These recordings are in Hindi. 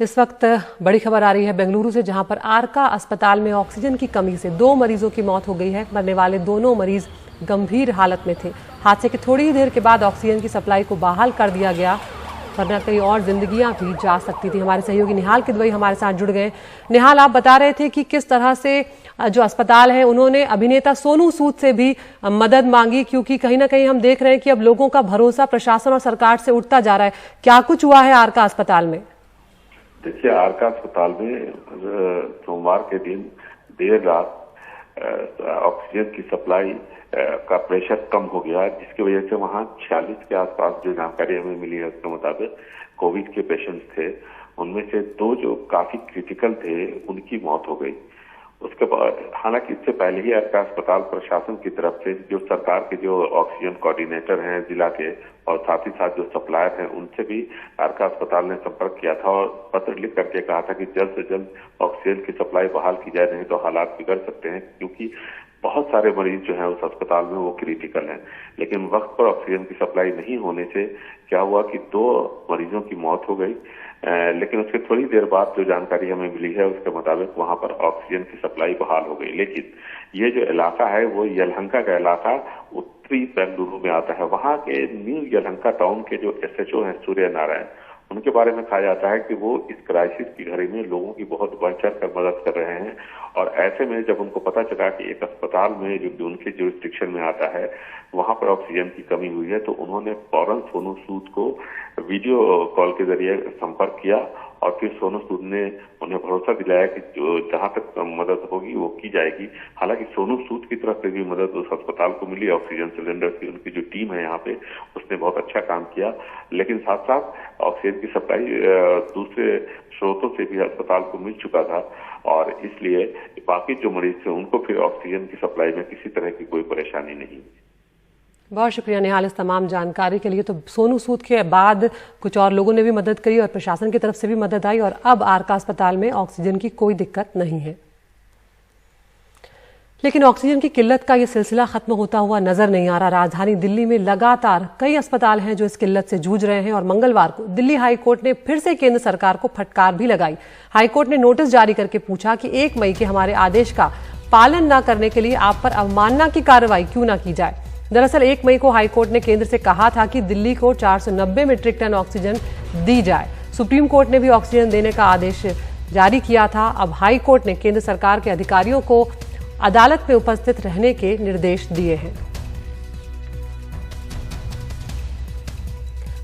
इस वक्त बड़ी खबर आ रही है बेंगलुरु से, जहां पर आरका अस्पताल में ऑक्सीजन की कमी से 2 मरीजों की मौत हो गई है। मरने वाले दोनों मरीज गंभीर हालत में थे। हादसे के थोड़ी ही देर के बाद ऑक्सीजन की सप्लाई को बहाल कर दिया गया, वरना कई और जिंदगियां भी जा सकती थी। हमारे सहयोगी निहाल किदवई हमारे साथ जुड़ गए। निहाल, आप बता रहे थे कि किस तरह से जो अस्पताल है उन्होंने अभिनेता सोनू सूद से भी मदद मांगी, क्योंकि कहीं ना कहीं हम देख रहे हैं कि अब लोगों का भरोसा प्रशासन और सरकार से उठता जा रहा है। क्या कुछ हुआ है आरका अस्पताल में? देखिए, आरका अस्पताल में सोमवार के दिन देर रात ऑक्सीजन की सप्लाई का प्रेशर कम हो गया, जिसकी वजह से वहां 46 के आसपास जो जानकारी हमें मिली है उसके मुताबिक कोविड के पेशेंट्स थे। उनमें से 2 जो काफी क्रिटिकल थे उनकी मौत हो गई। उसके बाद हालांकि इससे पहले ही आरका अस्पताल प्रशासन की तरफ से जो सरकार के जो ऑक्सीजन कोऑर्डिनेटर हैं जिला के और साथ ही साथ जो सप्लायर हैं उनसे भी आरका अस्पताल ने संपर्क किया था और पत्र लिख करके कहा था कि जल्द से जल्द ऑक्सीजन की सप्लाई बहाल की जाए, नहीं तो हालात बिगड़ सकते हैं, क्योंकि बहुत सारे मरीज जो हैं उस अस्पताल में वो क्रिटिकल हैं। लेकिन वक्त पर ऑक्सीजन की सप्लाई नहीं होने से क्या हुआ कि 2 मरीजों की मौत हो गई। लेकिन उसके थोड़ी देर बाद जो जानकारी हमें मिली है उसके मुताबिक वहां पर ऑक्सीजन की सप्लाई बहाल हो गई। लेकिन ये जो इलाका है वो यलहंका का इलाका उत्तरी बेंगलुरु में आता है। वहां के न्यू यलहंका टाउन के जो SHO हैं सूर्य नारायण, उनके बारे में कहा जाता है कि वो इस क्राइसिस की घड़ी में लोगों की बहुत बढ़ चढ़ कर मदद कर रहे हैं। और ऐसे में जब उनको पता चला कि एक अस्पताल में जो उनके जुरिस्डिक्शन में आता है वहां पर ऑक्सीजन की कमी हुई है, तो उन्होंने फौरन सोनू सूद को वीडियो कॉल के जरिए संपर्क किया और फिर सोनू सूद ने उन्हें भरोसा दिलाया कि जो जहां तक मदद होगी वो की जाएगी। हालांकि सोनू सूद की तरफ से भी मदद उस अस्पताल को मिली, ऑक्सीजन सिलेंडर की उनकी जो टीम है यहाँ पे उसने बहुत अच्छा काम किया। लेकिन साथ साथ ऑक्सीजन की सप्लाई दूसरे स्रोतों से भी अस्पताल को मिल चुका था और इसलिए बाकी जो मरीज थे उनको फिर ऑक्सीजन की सप्लाई में किसी तरह की कोई परेशानी नहीं। बहुत शुक्रिया निहाल इस तमाम जानकारी के लिए। तो सोनू सूद के बाद कुछ और लोगों ने भी मदद करी और प्रशासन की तरफ से भी मदद आई और अब आरका अस्पताल में ऑक्सीजन की कोई दिक्कत नहीं है। लेकिन ऑक्सीजन की किल्लत का ये सिलसिला खत्म होता हुआ नजर नहीं आ रहा। राजधानी दिल्ली में लगातार कई अस्पताल हैं जो इस किल्लत से जूझ रहे हैं और मंगलवार को दिल्ली हाईकोर्ट ने फिर से केंद्र सरकार को फटकार भी लगाई। हाईकोर्ट ने नोटिस जारी करके पूछा कि 1 मई के हमारे आदेश का पालन न करने के लिए आप पर अवमानना की कार्रवाई क्यों न की जाए। दरअसल 1 मई को हाईकोर्ट ने केंद्र से कहा था कि दिल्ली को 490 मीट्रिक टन ऑक्सीजन दी जाए। सुप्रीम कोर्ट ने भी ऑक्सीजन देने का आदेश जारी किया था। अब हाईकोर्ट ने केंद्र सरकार के अधिकारियों को अदालत में उपस्थित रहने के निर्देश दिए हैं।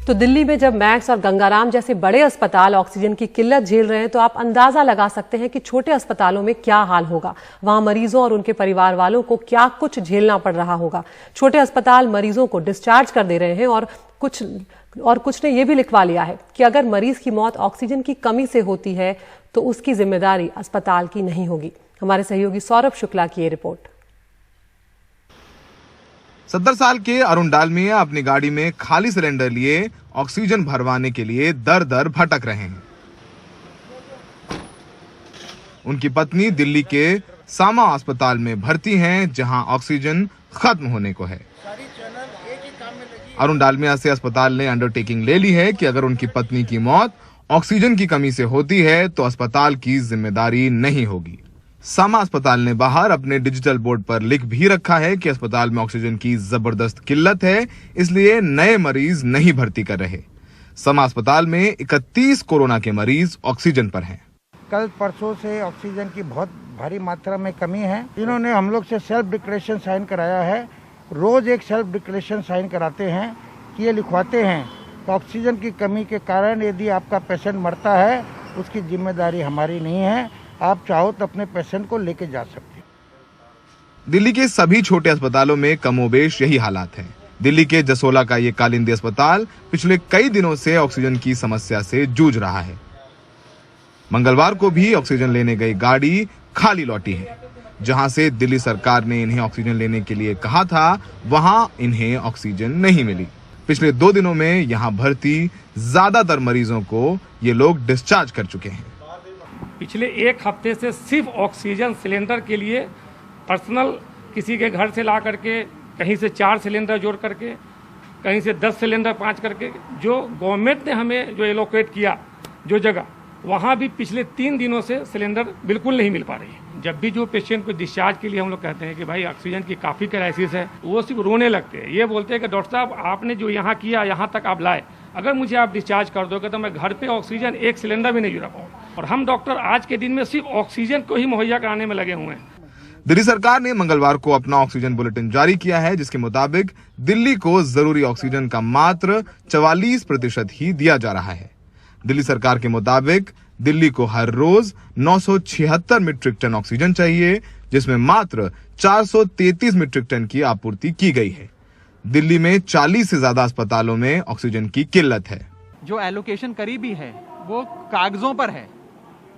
तो दिल्ली में जब मैक्स और गंगाराम जैसे बड़े अस्पताल ऑक्सीजन की किल्लत झेल रहे हैं तो आप अंदाजा लगा सकते हैं कि छोटे अस्पतालों में क्या हाल होगा। वहां मरीजों और उनके परिवार वालों को क्या कुछ झेलना पड़ रहा होगा। छोटे अस्पताल मरीजों को डिस्चार्ज कर दे रहे हैं और कुछ ने यह भी लिखवा लिया है कि अगर मरीज की मौत ऑक्सीजन की कमी से होती है तो उसकी जिम्मेदारी अस्पताल की नहीं होगी। हमारे सहयोगी सौरभ शुक्ला की ये रिपोर्ट। 70 साल के अरुण डालमिया अपनी गाड़ी में खाली सिलेंडर लिए ऑक्सीजन भरवाने के लिए दर दर भटक रहे हैं। उनकी पत्नी दिल्ली के सामा अस्पताल में भर्ती हैं, जहां ऑक्सीजन खत्म होने को है। अरुण डालमिया से अस्पताल ने अंडरटेकिंग ले ली है कि अगर उनकी पत्नी की मौत ऑक्सीजन की कमी से होती है तो अस्पताल की जिम्मेदारी नहीं होगी। सामा अस्पताल ने बाहर अपने डिजिटल बोर्ड पर लिख भी रखा है कि अस्पताल में ऑक्सीजन की जबरदस्त किल्लत है, इसलिए नए मरीज नहीं भर्ती कर रहे। सामा अस्पताल में 31 कोरोना के मरीज ऑक्सीजन पर हैं। कल परसों से ऑक्सीजन की बहुत भारी मात्रा में कमी है। इन्होंने हम लोग से सेल्फ डिक्लेरेशन साइन कराया है। रोज एक सेल्फ डिक्लेरेशन साइन कराते हैं कि ये लिखवाते हैं कि ऑक्सीजन की कमी के कारण यदि आपका पेशेंट मरता है उसकी जिम्मेदारी हमारी नहीं है, आप चाहो तो अपने पेशेंट को लेके जा सकते हैं। दिल्ली के सभी छोटे अस्पतालों में कमोबेश यही हालात हैं। दिल्ली के जसोला का ये कालिंदी अस्पताल पिछले कई दिनों से ऑक्सीजन की समस्या से जूझ रहा है। मंगलवार को भी ऑक्सीजन लेने गई गाड़ी खाली लौटी है। जहां से दिल्ली सरकार ने इन्हें ऑक्सीजन लेने के लिए कहा था, वहां इन्हें ऑक्सीजन नहीं मिली। पिछले 2 दिनों में यहां भर्ती ज्यादातर मरीजों को ये लोग डिस्चार्ज कर चुके हैं। पिछले 1 हफ्ते से सिर्फ ऑक्सीजन सिलेंडर के लिए पर्सनल किसी के घर से ला करके कहीं से 4 सिलेंडर जोड़ करके कहीं से 10 सिलेंडर 5 करके जो गवर्नमेंट ने हमें जो एलोकेट किया जो जगह वहाँ भी पिछले 3 दिनों से सिलेंडर बिल्कुल नहीं मिल पा रही है। जब भी जो पेशेंट को डिस्चार्ज के लिए हम लोग कहते हैं कि भाई ऑक्सीजन की काफ़ी क्राइसिस है, वो सिर्फ रोने लगते हैं। ये बोलते हैं कि डॉक्टर साहब आपने जो यहाँ किया, यहाँ तक आप लाए, अगर मुझे आप डिस्चार्ज कर दोगे तो मैं घर पे ऑक्सीजन 1 सिलेंडर भी नहीं जुड़ा पाऊंगा। और हम डॉक्टर आज के दिन में सिर्फ ऑक्सीजन को ही मुहैया कराने में लगे हुए हैं। दिल्ली सरकार ने मंगलवार को अपना ऑक्सीजन बुलेटिन जारी किया है, जिसके मुताबिक दिल्ली को जरूरी ऑक्सीजन का मात्र 44% ही दिया जा रहा है। दिल्ली सरकार के मुताबिक दिल्ली को हर रोज 976 मीट्रिक टन ऑक्सीजन चाहिए, जिसमें मात्र 433 मीट्रिक टन की आपूर्ति की गई है। दिल्ली में 40 से ज्यादा अस्पतालों में ऑक्सीजन की किल्लत है। जो एलोकेशन करीबी है वो कागजों पर है,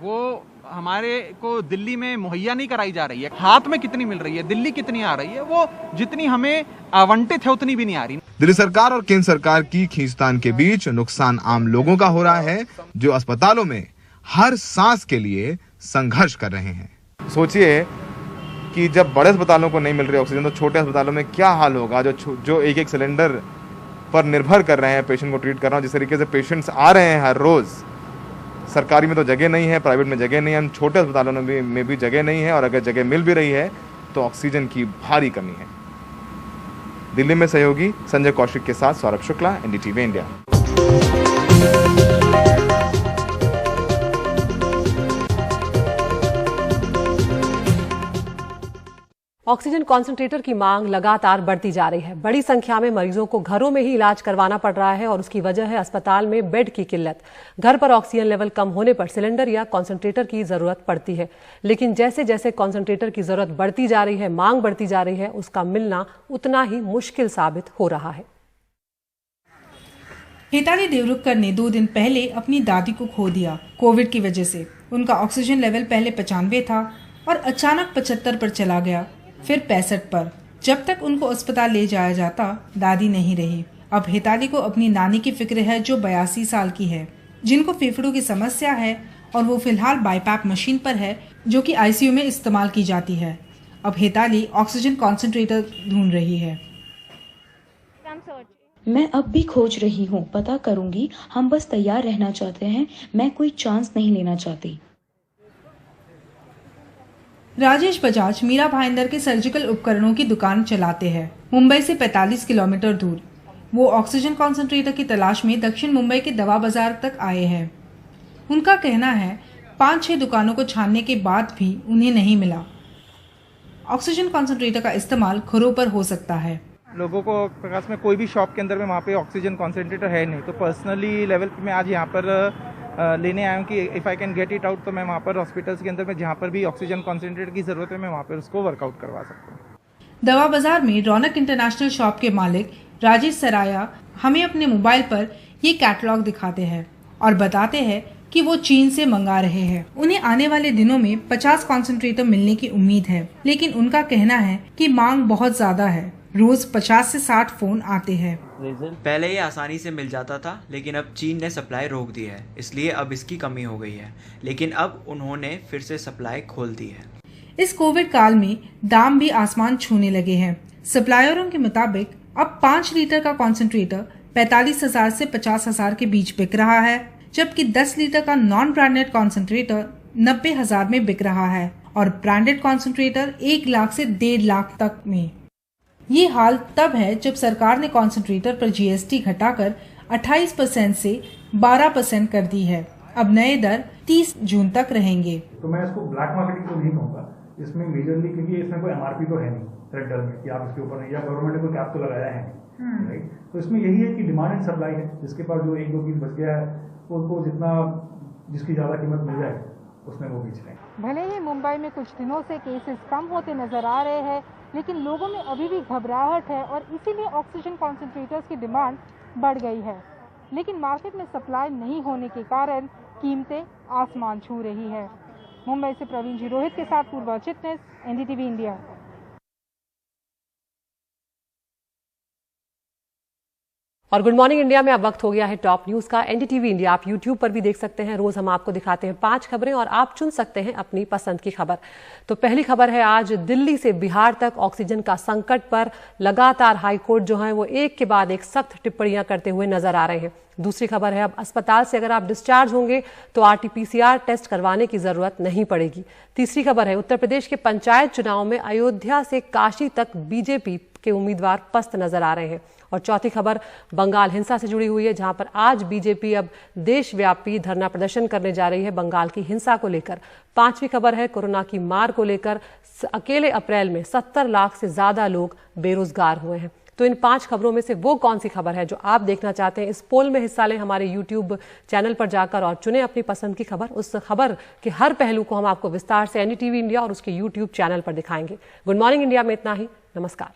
वो हमारे को दिल्ली में मुहैया नहीं कराई जा रही है। हाथ में कितनी मिल रही है, दिल्ली कितनी आ रही है, वो जितनी हमें आवंटित है उतनी भी नहीं आ रही। दिल्ली सरकार और केंद्र सरकार की खींचतान के बीच नुकसान आम लोगों का हो रहा है, जो अस्पतालों में हर सांस के लिए संघर्ष कर रहे हैं। सोचिए कि जब बड़े अस्पतालों को नहीं मिल रही ऑक्सीजन, तो छोटे अस्पतालों में क्या हाल होगा, जो एक एक सिलेंडर पर निर्भर कर रहे हैं पेशेंट को ट्रीट करना। जिस तरीके से पेशेंट्स आ रहे हैं हर रोज, सरकारी में तो जगह नहीं है, प्राइवेट में जगह नहीं है, छोटे अस्पतालों में भी जगह नहीं है, और अगर जगह मिल भी रही है तो ऑक्सीजन की भारी कमी है। दिल्ली में सहयोगी संजय कौशिक के साथ Saurabh Shukla, NDTV India. Oxygen concentrator की मांग लगातार बढ़ती जा रही है। बड़ी संख्या में मरीजों को घरों में ही इलाज करवाना पड़ रहा है और उसकी वजह है अस्पताल में बेड की किल्लत। घर पर ऑक्सीजन लेवल कम होने पर सिलेंडर या कॉन्सेंट्रेटर की जरूरत पड़ती है, लेकिन जैसे जैसे कॉन्सेंट्रेटर की जरूरत बढ़ती जा रही है, मांग बढ़ती जा रही है, उसका मिलना उतना ही मुश्किल साबित हो रहा है। हेताली देवरुखकर ने 2 दिन पहले अपनी दादी को खो दिया। कोविड की वजह से उनका ऑक्सीजन लेवल पहले 95 था और अचानक 75 पर चला गया, फिर 65 पर। जब तक उनको अस्पताल ले जाया जाता, दादी नहीं रही। अब हेताली को अपनी नानी की फिक्र है, जो 82 साल की है, जिनको फेफड़ों की समस्या है और वो फिलहाल बाईपैप मशीन पर है, जो कि आईसीयू में इस्तेमाल की जाती है। अब हेताली ऑक्सीजन कॉन्सेंट्रेटर ढूंढ रही है। मैं अब भी खोज रही हूँ, पता करूंगी। हम बस तैयार रहना चाहते हैं, मैं कोई चांस नहीं लेना चाहती। राजेश बजाज मीरा भाईंदर के सर्जिकल उपकरणों की दुकान चलाते हैं, मुंबई से 45 किलोमीटर दूर। वो ऑक्सीजन कॉन्सेंट्रेटर की तलाश में दक्षिण मुंबई के दवा बाजार तक आए हैं। उनका कहना है 5-6 दुकानों को छानने के बाद भी उन्हें नहीं मिला। ऑक्सीजन कॉन्सेंट्रेटर का इस्तेमाल घरों पर हो सकता है। लोगों को प्रकाश में कोई भी शॉप के अंदर में वहाँ पे ऑक्सीजन कॉन्सेंट्रेटर है नहीं, तो पर्सनली लेवल पे मैं आज यहाँ पर लेने आया हूँ कि if I can get it out, तो मैं वहाँ पर हॉस्पिटल्स के अंदर में जहाँ पर भी ऑक्सीजन कॉन्सेंट्रेटर की ज़रूरत है, मैं वहाँ पर उसको वर्कआउट करवा सकता हूँ। दवा बाजार में रौनक इंटरनेशनल शॉप के मालिक राजेश सराया हमें अपने मोबाइल पर ये कैटलॉग दिखाते हैं और बताते हैं कि वो चीन से मंगा रहे हैं। उन्हें आने वाले दिनों में 50 कॉन्सेंट्रेटर मिलने की उम्मीद है, लेकिन उनका कहना है कि मांग बहुत ज्यादा है। रोज 50 से 60 फोन आते हैं। पहले ये आसानी से मिल जाता था, लेकिन अब चीन ने सप्लाई रोक दी है, इसलिए अब इसकी कमी हो गई है। लेकिन अब उन्होंने फिर से सप्लाई खोल दी है। इस कोविड काल में दाम भी आसमान छूने लगे हैं। सप्लायरों के मुताबिक अब 5 लीटर का कॉन्सेंट्रेटर 45,000 से 50,000 के बीच बिक रहा है, जबकि 10 लीटर का नॉन ब्रांडेड कॉन्सेंट्रेटर 90,000 में बिक रहा है और ब्रांडेड कॉन्सेंट्रेटर 1 लाख से 1.5 लाख तक में। ये हाल तब है जब सरकार ने कॉन्सेंट्रेटर पर जीएसटी घटाकर 28% से 12% कर दी है। अब नए दर 30 जून तक रहेंगे। तो मैं इसको ब्लैक मार्केटिंग तो नहीं कहूँगा इसमें मेजरली, क्योंकि इसमें कोई एमआरपी तो है नहीं सेंटर में कि आप इसके ऊपर नहीं, या गवर्नमेंट ने कोई कैप तो लगाया है नहीं, राइट। तो इसमें यही है कि डिमांड एंड सप्लाई है। जिसके पास जो 1-2 पीस बच गया है, उनको जिसकी ज्यादा कीमत मिल जाए उसमें वो बेच रहे हैं। भले ही मुंबई में कुछ दिनों से केसेस कम होते नजर आ रहे हैं, लेकिन लोगों में अभी भी घबराहट है और इसीलिए ऑक्सीजन कॉन्सेंट्रेटर्स की डिमांड बढ़ गई है। लेकिन मार्केट में सप्लाई नहीं होने के कारण कीमतें आसमान छू रही है। मुंबई से प्रवीण जी रोहित के साथ पूर्वा चिटनेस, एनडीटीवी इंडिया। और गुड मॉर्निंग इंडिया में अब वक्त हो गया है टॉप न्यूज का। एनडीटीवी इंडिया आप यूट्यूब पर भी देख सकते हैं। रोज हम आपको दिखाते हैं 5 खबरें और आप चुन सकते हैं अपनी पसंद की खबर। तो पहली खबर है आज दिल्ली से बिहार तक ऑक्सीजन का संकट पर लगातार हाईकोर्ट जो है वो एक के बाद एक सख्त टिप्पणियां करते हुए नजर आ रहे हैं। दूसरी खबर है अब अस्पताल से अगर आप डिस्चार्ज होंगे तो आरटीपीसीआर टेस्ट करवाने की जरूरत नहीं पड़ेगी। तीसरी खबर है उत्तर प्रदेश के पंचायत चुनाव में अयोध्या से काशी तक बीजेपी के उम्मीदवार पस्त नजर आ रहे हैं। और चौथी खबर बंगाल हिंसा से जुड़ी हुई है, जहां पर आज बीजेपी अब देशव्यापी धरना प्रदर्शन करने जा रही है बंगाल की हिंसा को लेकर। पांचवी खबर है कोरोना की मार को लेकर अकेले अप्रैल में 70 लाख से ज्यादा लोग बेरोजगार हुए हैं। तो इन 5 खबरों में से वो कौन सी खबर है जो आप देखना चाहते हैं, इस पोल में हिस्सा लें हमारे यूट्यूब चैनल पर जाकर और चुनें अपनी पसंद की खबर। उस खबर के हर पहलू को हम आपको विस्तार से एनडीटीवी इंडिया और उसके यूट्यूब चैनल पर दिखाएंगे। गुड मॉर्निंग इंडिया में इतना ही। नमस्कार।